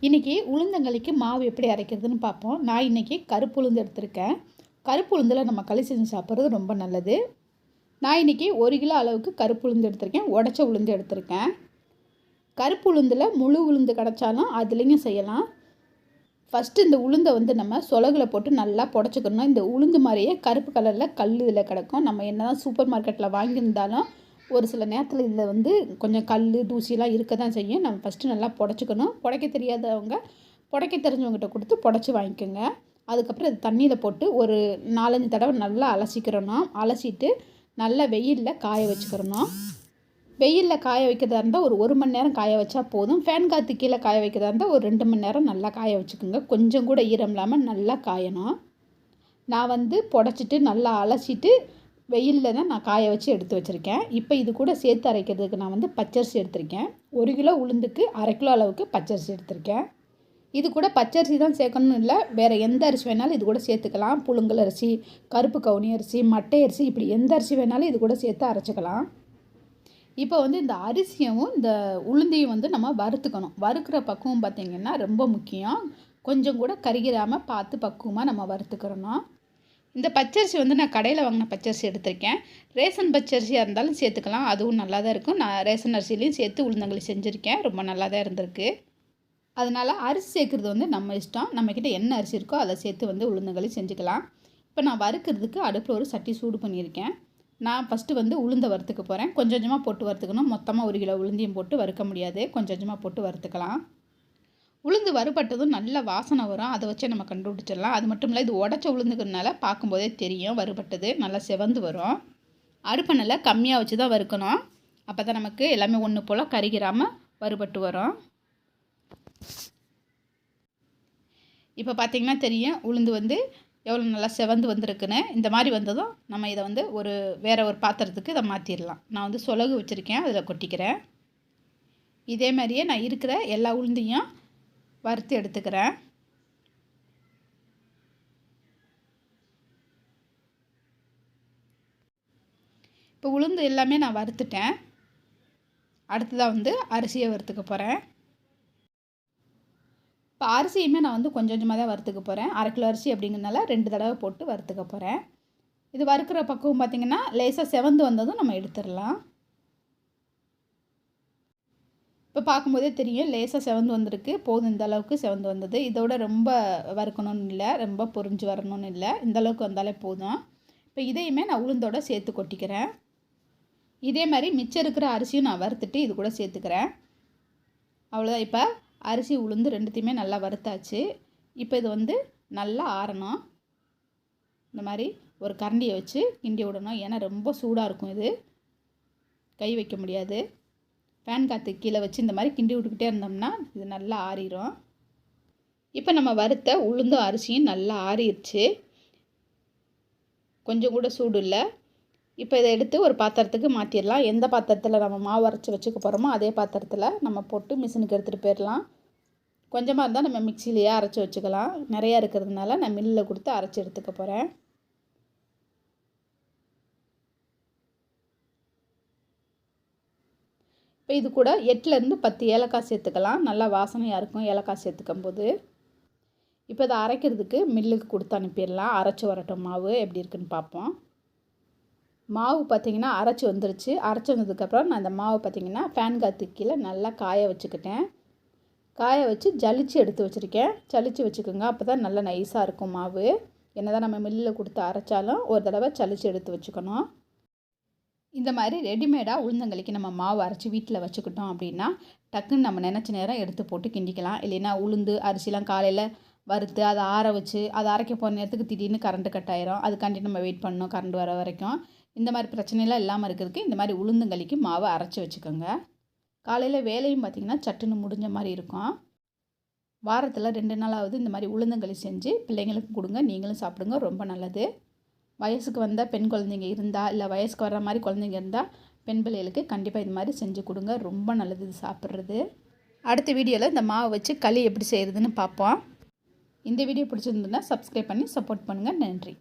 இன்றைக்கி உளுந்தங்களிக்கு மாவு எப்படி அரைக்கிறதுன்னு பார்ப்போம். நான் இன்றைக்கி கருப்பு உளுந்து எடுத்திருக்கேன். கருப்பு உளுந்தில் நம்ம களி செஞ்சு சாப்பிட்றது ரொம்ப நல்லது. நான் இன்றைக்கி 1 கிலோ அளவுக்கு கருப்பு உளுந்து எடுத்திருக்கேன். உடச்ச உளுந்து எடுத்திருக்கேன். கருப்பு உளுந்தில் முழு உளுந்து கிடச்சாலும் அதுலேயும் செய்யலாம். ஃபஸ்ட்டு இந்த உளுந்தை நம்ம சொலகில் போட்டு நல்லா புடச்சிக்கணும். இந்த உளுந்து மாதிரியே கருப்பு கலரில் கல் இதில் கிடக்கும். நம்ம என்ன தான் சூப்பர் மார்க்கெட்டில் வாங்கியிருந்தாலும் ஒரு சில நேரத்தில் இதில் கொஞ்சம் கல் தூசிலாம் இருக்க தான் செய்யும். நம்ம ஃபஸ்ட்டு நல்லா புடச்சிக்கணும். புடைக்க தெரியாதவங்க புடைக்க தெரிஞ்சவங்ககிட்ட கொடுத்து புடச்சி வாங்கிக்கோங்க. அதுக்கப்புறம் இது தண்ணியில் போட்டு ஒரு 4-5 தடவை நல்லா அலசிக்கிறணும். அலசிட்டு நல்லா வெயிலில் காய வச்சுக்கிறணும். வெயிலில் காய வைக்கிறதா இருந்தால் ஒரு மணி நேரம் காய வச்சா போதும். ஃபேன் காற்று கீழே காய வைக்கிறதா இருந்தால் ஒரு 2 மணி நேரம் நல்லா காய வச்சுக்கோங்க. கொஞ்சம் கூட ஈரம் இல்லாமல் நல்லா காயணும். நான் புடச்சிட்டு நல்லா அலசிட்டு வெயிலில் தான் நான் காய வச்சு எடுத்து வச்சுருக்கேன். இப்போ இது கூட சேர்த்து அரைக்கிறதுக்கு நான் பச்சரிசி எடுத்திருக்கேன். 1 கிலோ உளுந்துக்கு 1/2 கிலோ அளவுக்கு பச்சரிசி எடுத்திருக்கேன். இது கூட பச்சரிசி தான் சேர்க்கணும்னு இல்லை, வேறு எந்த அரிசி வேணாலும் இது கூட சேர்த்துக்கலாம். புழுங்கல் அரிசி, கருப்பு கவுனி அரிசி, மட்டை அரிசி, இப்படி எந்த அரிசி வேணாலும் இது கூட சேர்த்து அரைச்சிக்கலாம். இப்போ இந்த அரிசியும் இந்த உளுந்தையும் நம்ம வறுத்துக்கணும். வறுக்கிற பக்குவம் பார்த்திங்கன்னா ரொம்ப முக்கியம். கொஞ்சம் கூட கருகிராமல் பார்த்து பக்குவமாக நம்ம வறுத்துக்கிறணும். இந்த பச்சரிசி நான் கடையில் வாங்கின பச்சரிசி எடுத்திருக்கேன். ரேஷன் பச்சரிசியாக இருந்தாலும் சேர்த்துக்கலாம், அதுவும் நல்லா தான் இருக்கும். நான் ரேஷன் அரிசிலையும் சேர்த்து உளுந்தங்களி செஞ்சுருக்கேன், ரொம்ப நல்லா தான் இருந்திருக்கு. அதனால் அரிசி சேர்க்குறது நம்ம இஷ்டம். நம்மக்கிட்ட என்ன அரிசி இருக்கோ அதை சேர்த்து உளுந்தங்களி செஞ்சுக்கலாம். இப்போ நான் வறுக்கிறதுக்கு அடுப்பில் ஒரு சட்டி சூடு பண்ணியிருக்கேன். நான் ஃபஸ்ட்டு உளுந்தை வறுத்துக்க போகிறேன். கொஞ்சம் கொஞ்சமாக போட்டு வறுத்துக்கணும். மொத்தமாக 1 கிலோ உளுந்தையும் போட்டு வறுக்க முடியாது, கொஞ்சம் கொஞ்சமாக போட்டு வறுத்துக்கலாம். உளுந்து வறுபட்டதும் நல்ல வாசனை வரும். அதை வச்சு நம்ம கண்டுபிடிச்சிடலாம். அது மட்டும் இல்லை, இது உடச்ச உளுந்துக்கிறதுனால பார்க்கும்போதே தெரியும் வறுபட்டது. நல்லா செவந்து வரும். அடுப்பை நல்லா கம்மியாக வச்சு தான் வறுக்கணும். அப்போ தான் நமக்கு எல்லாமே ஒன்று போல் கருகிராமல் வறுபட்டு வரும். இப்போ பார்த்திங்கன்னா தெரியும் உளுந்து எவ்வளோ நல்லா செவந்து வந்திருக்குன்னு. இந்த மாதிரி வந்ததும் நம்ம இதை வேறு ஒரு பாத்திரத்துக்கு இதை மாற்றிடலாம். நான் சொலகு வச்சுருக்கேன், அதில் கொட்டிக்கிறேன். இதே மாதிரியே நான் இருக்கிற எல்லா உளுந்தையும் வறுத்து எடுத்துக்கிறேன். இப்போ உளுந்து எல்லாமே நான் வறுத்துட்டேன். அடுத்ததாக அரிசியை வறுத்துக்க போகிறேன். இப்போ அரிசியுமே நான் கொஞ்சம் கொஞ்சமாக தான் வறுத்துக்க போகிறேன். 1/2 கிலோ அரிசி அப்படிங்கிறதுனால 2 தடவை போட்டு வறுத்துக்க போகிறேன். இது வறுக்கிற பக்குவம் பார்த்திங்கன்னா லேசாக செவந்து வந்ததும் நம்ம எடுத்துடலாம். இப்போ பார்க்கும்போதே தெரியும் லேசாக செவந்து வந்திருக்கு. போதும், இந்த அளவுக்கு செவந்து வந்தது. இதோட ரொம்ப வறுக்கணும்னு இல்லை, ரொம்ப பொரிஞ்சு வரணும்னு இல்லை, இந்த அளவுக்கு வந்தாலே போதும். இப்போ இதையுமே நான் உளுந்தோட சேர்த்து கொட்டிக்கிறேன். இதே மாதிரி மிச்சம் இருக்கிற அரிசியும் நான் வறுத்துட்டு இது கூட சேர்த்துக்கிறேன். அவ்வளோதான். இப்போ அரிசி உளுந்து ரெண்டுத்தையுமே நல்லா வறுத்தாச்சு. இப்போ இது நல்லா ஆறணும். இந்த மாதிரி ஒரு கரண்டியை வச்சு கிண்டி விடணும். ஏன்னா ரொம்ப சூடாக இருக்கும், இது கை வைக்க முடியாது. ஃபேன் காற்று கீழே வச்சு இந்த மாதிரி கிண்டி விட்டுக்கிட்டே இருந்தோம்னா இது நல்லா ஆறிடும். இப்போ நம்ம வறுத்த உளுந்தும் அரிசியும் நல்லா ஆறிடுச்சு. கொஞ்சம் கூட சூடு இல்லை. இப்போ இதை எடுத்து ஒரு பாத்திரத்துக்கு மாற்றிடலாம். எந்த பாத்திரத்தில் நம்ம மாவு அரைச்சி வச்சுக்க போகிறோமோ அதே பாத்திரத்தில் நம்ம போட்டு மிஷினுக்கு எடுத்துகிட்டு போயிடலாம். கொஞ்சமாக இருந்தால் நம்ம மிக்சிலேயே அரைச்சி வச்சுக்கலாம். நிறையா இருக்கிறதுனால நான் மில்லில் கொடுத்து அரைச்சி எடுத்துக்க போகிறேன். இப்போ இது கூட 8லேருந்து 10 ஏலக்காய் சேர்த்துக்கலாம். நல்லா வாசனையாக இருக்கும் ஏலக்காய் சேர்த்துக்கும் போது. இப்போ இதை அரைக்கிறதுக்கு மில்லுக்கு கொடுத்து அனுப்பிடலாம். அரைச்சி வரட்டும் மாவு எப்படி இருக்குன்னு பார்ப்போம். மாவு பார்த்திங்கன்னா அரைச்சி வந்துருச்சு. அரைச்சி வந்ததுக்கப்புறம் நான் இந்த மாவு பார்த்திங்கன்னா ஃபேன் காற்று கீழே நல்லா காய வச்சுக்கிட்டேன். காய வச்சு ஜலிச்சு எடுத்து வச்சுருக்கேன். ஜலிச்சு வச்சுக்கோங்க, அப்போ தான் நல்லா நைஸாக இருக்கும் மாவு. என்ன தான் நம்ம மில்லில் கொடுத்து அரைச்சாலும் ஒரு தடவை ஜலிச்சு எடுத்து வச்சுக்கணும். இந்த மாதிரி ரெடிமேடாக உளுந்தங்களிக்கு நம்ம மாவு அரைச்சி வீட்டில் வச்சுக்கிட்டோம் அப்படின்னா டக்குன்னு நம்ம நினச்ச நேரம் எடுத்து போட்டு கிண்டிக்கலாம். இல்லைன்னா உளுந்து அரிசிலாம் காலையில் வறுத்து அதை ஆற வச்சு அதை அரைக்க போகிற நேரத்துக்கு திடீர்னு கரண்ட்டு கட் ஆயிரும். அதுக்காண்டி நம்ம வெயிட் பண்ணணும் கரண்ட் வர வரைக்கும். இந்த மாதிரி பிரச்சனைலாம் இல்லாமல் இருக்கிறதுக்கு இந்த மாதிரி உளுந்தங்களிக்கு மாவை அரைச்சி வச்சுக்கோங்க. காலையில் வேலையும் பார்த்திங்கன்னா சட்டுன்னு முடிஞ்ச மாதிரி இருக்கும். வாரத்தில் 2 நாளாவது இந்த மாதிரி உளுந்தங்களி செஞ்சு பிள்ளைங்களுக்கும் கொடுங்க, நீங்களும் சாப்பிடுங்க, ரொம்ப நல்லது. வயசுக்கு வந்த பெண் குழந்தைங்க இருந்தால், இல்லை வயசுக்கு வர்ற மாதிரி குழந்தைங்க இருந்தால் பெண் பிள்ளைகளுக்கு கண்டிப்பாக இது மாதிரி செஞ்சு கொடுங்க, ரொம்ப நல்லது இது சாப்பிட்றது. அடுத்த வீடியோவில் இந்த மாவை வச்சு களி எப்படி செய்கிறதுன்னு பார்ப்போம். இந்த வீடியோ பிடிச்சிருந்ததுன்னா சப்ஸ்கிரைப் பண்ணி சப்போர்ட் பண்ணுங்கள். நன்றி.